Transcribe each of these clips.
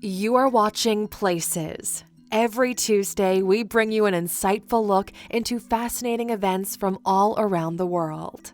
You are watching Places. Every Tuesday, we bring you an insightful look into fascinating events from all around the world.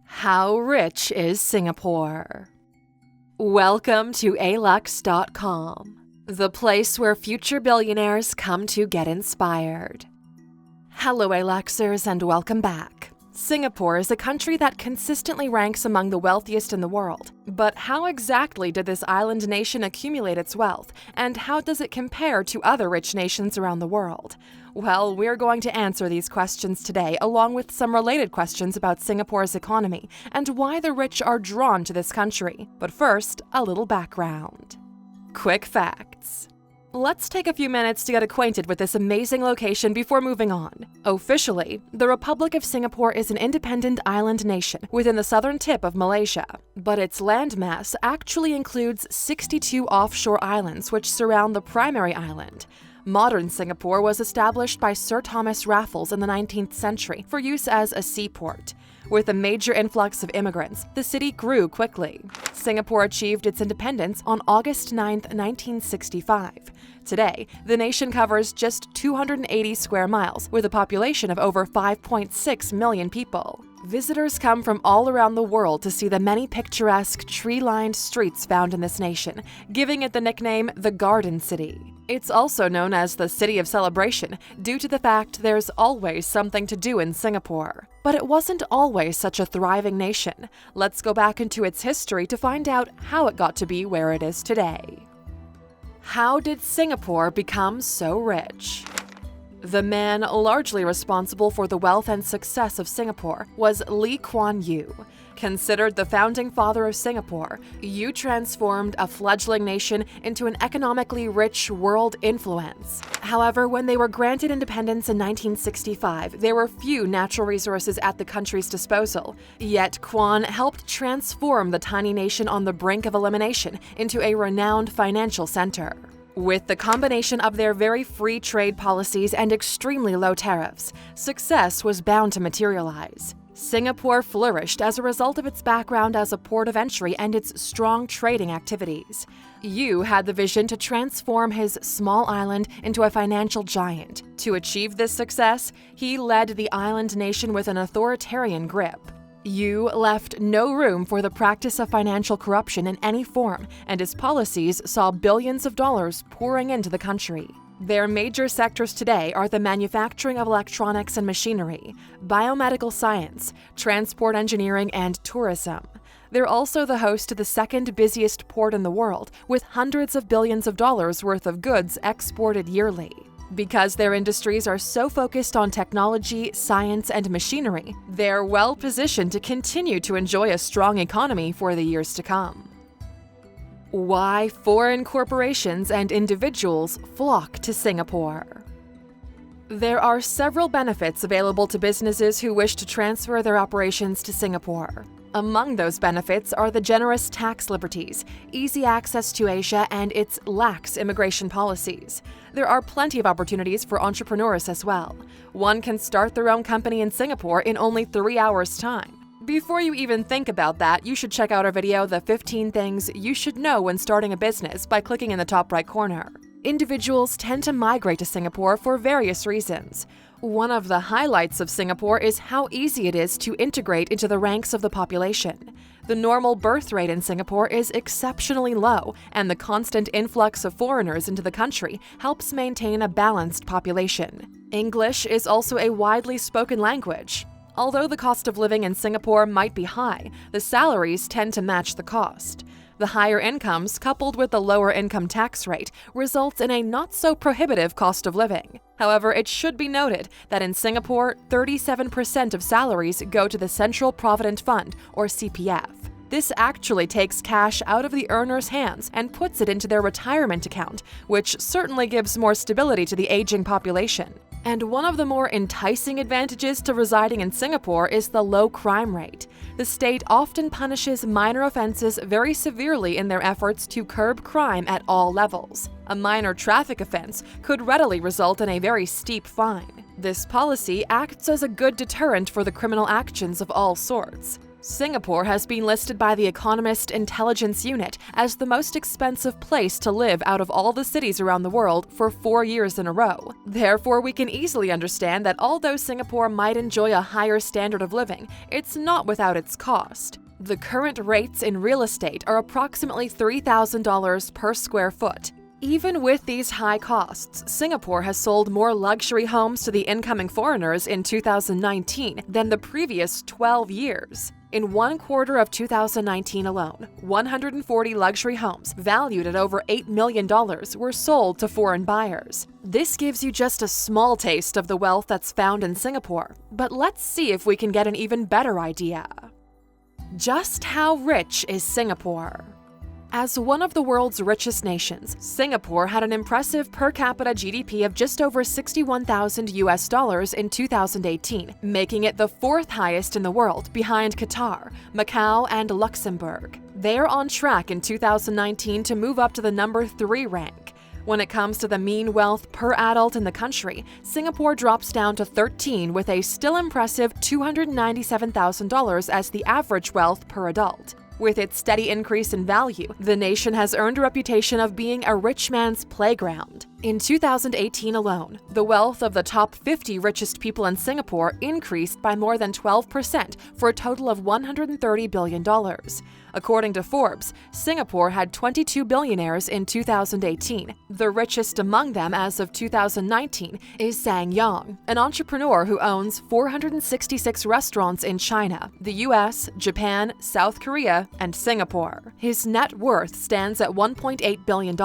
How rich is Singapore? Welcome to Alux.com, the place where future billionaires come to get inspired. Hello, Aluxers, and welcome back. Singapore is a country that consistently ranks among the wealthiest in the world. But how exactly did this island nation accumulate its wealth, and how does it compare to other rich nations around the world? Well, we're going to answer these questions today, along with some related questions about Singapore's economy and why the rich are drawn to this country. But first, a little background. Quick facts. Let's take a few minutes to get acquainted with this amazing location before moving on. Officially, the Republic of Singapore is an independent island nation within the southern tip of Malaysia, but its landmass actually includes 62 offshore islands which surround the primary island. Modern Singapore was established by Sir Thomas Raffles in the 19th century for use as a seaport. With a major influx of immigrants, the city grew quickly. Singapore achieved its independence on August 9, 1965. Today, the nation covers just 280 square miles, with a population of over 5.6 million people. Visitors come from all around the world to see the many picturesque, tree-lined streets found in this nation, giving it the nickname the Garden City. It's also known as the City of Celebration due to the fact there's always something to do in Singapore. But it wasn't always such a thriving nation. Let's go back into its history to find out how it got to be where it is today. How did Singapore become so rich? The man largely responsible for the wealth and success of Singapore was Lee Kuan Yew. Considered the founding father of Singapore, Yew transformed a fledgling nation into an economically rich world influence. However, when they were granted independence in 1965, there were few natural resources at the country's disposal. Yet Kuan helped transform the tiny nation on the brink of elimination into a renowned financial center. With the combination of their very free trade policies and extremely low tariffs, success was bound to materialize. Singapore flourished as a result of its background as a port of entry and its strong trading activities. Yew had the vision to transform his small island into a financial giant. To achieve this success, he led the island nation with an authoritarian grip. Yew left no room for the practice of financial corruption in any form, and his policies saw billions of dollars pouring into the country. Their major sectors today are the manufacturing of electronics and machinery, biomedical science, transport engineering, and tourism. They're also the host to the second busiest port in the world, with hundreds of billions of dollars worth of goods exported yearly. Because their industries are so focused on technology, science, and machinery, they're well positioned to continue to enjoy a strong economy for the years to come. Why foreign corporations and individuals flock to Singapore? There are several benefits available to businesses who wish to transfer their operations to Singapore. Among those benefits are the generous tax liberties, easy access to Asia, and its lax immigration policies. There are plenty of opportunities for entrepreneurs as well. One can start their own company in Singapore in only 3 hours' time. Before you even think about that, you should check out our video, The 15 Things You Should Know When Starting a Business, by clicking in the top right corner. Individuals tend to migrate to Singapore for various reasons. One of the highlights of Singapore is how easy it is to integrate into the ranks of the population. The normal birth rate in Singapore is exceptionally low, and the constant influx of foreigners into the country helps maintain a balanced population. English is also a widely spoken language. Although the cost of living in Singapore might be high, the salaries tend to match the cost. The higher incomes, coupled with the lower income tax rate, results in a not-so-prohibitive cost of living. However, it should be noted that in Singapore, 37% of salaries go to the Central Provident Fund, or CPF. This actually takes cash out of the earner's hands and puts it into their retirement account, which certainly gives more stability to the aging population. And one of the more enticing advantages to residing in Singapore is the low crime rate. The state often punishes minor offenses very severely in their efforts to curb crime at all levels. A minor traffic offense could readily result in a very steep fine. This policy acts as a good deterrent for the criminal actions of all sorts. Singapore has been listed by the Economist Intelligence Unit as the most expensive place to live out of all the cities around the world for 4 years in a row. Therefore, we can easily understand that although Singapore might enjoy a higher standard of living, it's not without its cost. The current rates in real estate are approximately $3,000 per square foot. Even with these high costs, Singapore has sold more luxury homes to the incoming foreigners in 2019 than the previous 12 years. In one quarter of 2019 alone, 140 luxury homes valued at over $8 million were sold to foreign buyers. This gives you just a small taste of the wealth that's found in Singapore, but let's see if we can get an even better idea. Just how rich is Singapore? As one of the world's richest nations, Singapore had an impressive per capita GDP of just over $61,000 in 2018, making it the fourth highest in the world behind Qatar, Macau, and Luxembourg. They're on track in 2019 to move up to the number 3 rank. When it comes to the mean wealth per adult in the country, Singapore drops down to 13 with a still impressive $297,000 as the average wealth per adult. With its steady increase in value, the nation has earned a reputation of being a rich man's playground. In 2018 alone, the wealth of the top 50 richest people in Singapore increased by more than 12% for a total of $130 billion. According to Forbes, Singapore had 22 billionaires in 2018. The richest among them as of 2019 is Sang Yang, an entrepreneur who owns 466 restaurants in China, the US, Japan, South Korea, and Singapore. His net worth stands at $1.8 billion.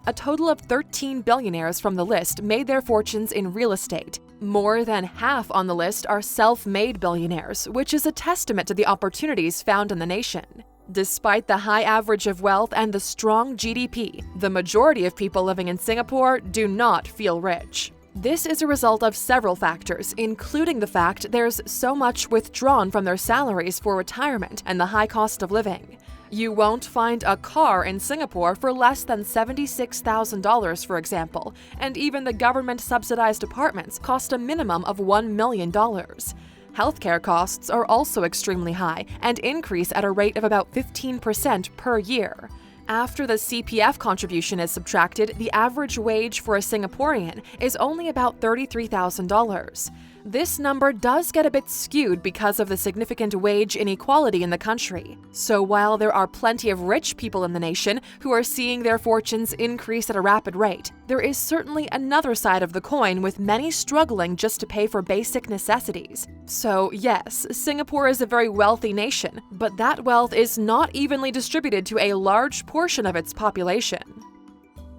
A total of 13 billionaires from the list made their fortunes in real estate. More than half on the list are self-made billionaires, which is a testament to the opportunities found in the nation. Despite the high average of wealth and the strong GDP, the majority of people living in Singapore do not feel rich. This is a result of several factors, including the fact there's so much withdrawn from their salaries for retirement and the high cost of living. You won't find a car in Singapore for less than $76,000, for example, and even the government-subsidized apartments cost a minimum of $1 million. Healthcare costs are also extremely high and increase at a rate of about 15% per year. After the CPF contribution is subtracted, the average wage for a Singaporean is only about $33,000. This number does get a bit skewed because of the significant wage inequality in the country. So while there are plenty of rich people in the nation who are seeing their fortunes increase at a rapid rate, there is certainly another side of the coin with many struggling just to pay for basic necessities. So yes, Singapore is a very wealthy nation, but that wealth is not evenly distributed to a large portion of its population.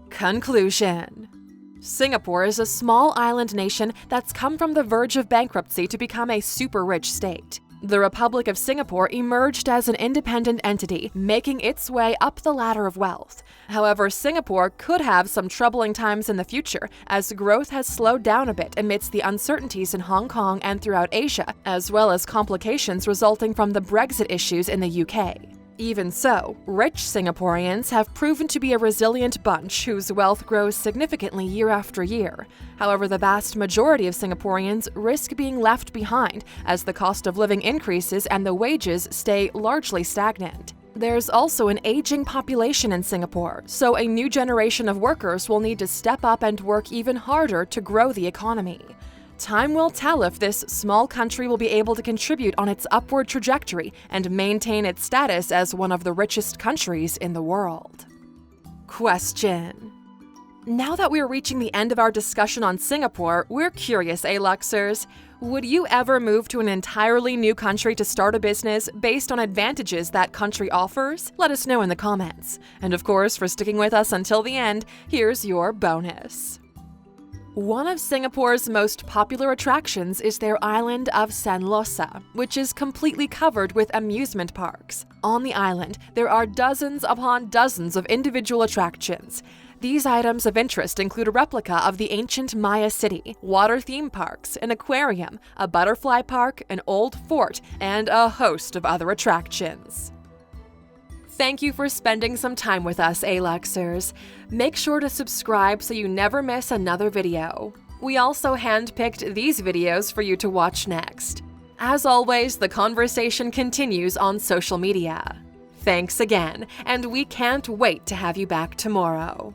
Conclusion. Singapore is a small island nation that's come from the verge of bankruptcy to become a super-rich state. The Republic of Singapore emerged as an independent entity, making its way up the ladder of wealth. However, Singapore could have some troubling times in the future, as growth has slowed down a bit amidst the uncertainties in Hong Kong and throughout Asia, as well as complications resulting from the Brexit issues in the UK. Even so, rich Singaporeans have proven to be a resilient bunch whose wealth grows significantly year after year. However, the vast majority of Singaporeans risk being left behind as the cost of living increases and the wages stay largely stagnant. There's also an aging population in Singapore, so a new generation of workers will need to step up and work even harder to grow the economy. Time will tell if this small country will be able to contribute on its upward trajectory and maintain its status as one of the richest countries in the world. Question. Now that we're reaching the end of our discussion on Singapore, we're curious, Aluxers. Would you ever move to an entirely new country to start a business based on advantages that country offers? Let us know in the comments. And of course, for sticking with us until the end, here's your bonus. One of Singapore's most popular attractions is their island of Sentosa, which is completely covered with amusement parks. On the island, there are dozens upon dozens of individual attractions. These items of interest include a replica of the ancient Maya city, water theme parks, an aquarium, a butterfly park, an old fort, and a host of other attractions. Thank you for spending some time with us, Aluxers. Make sure to subscribe so you never miss another video. We also handpicked these videos for you to watch next. As always, the conversation continues on social media. Thanks again, and we can't wait to have you back tomorrow.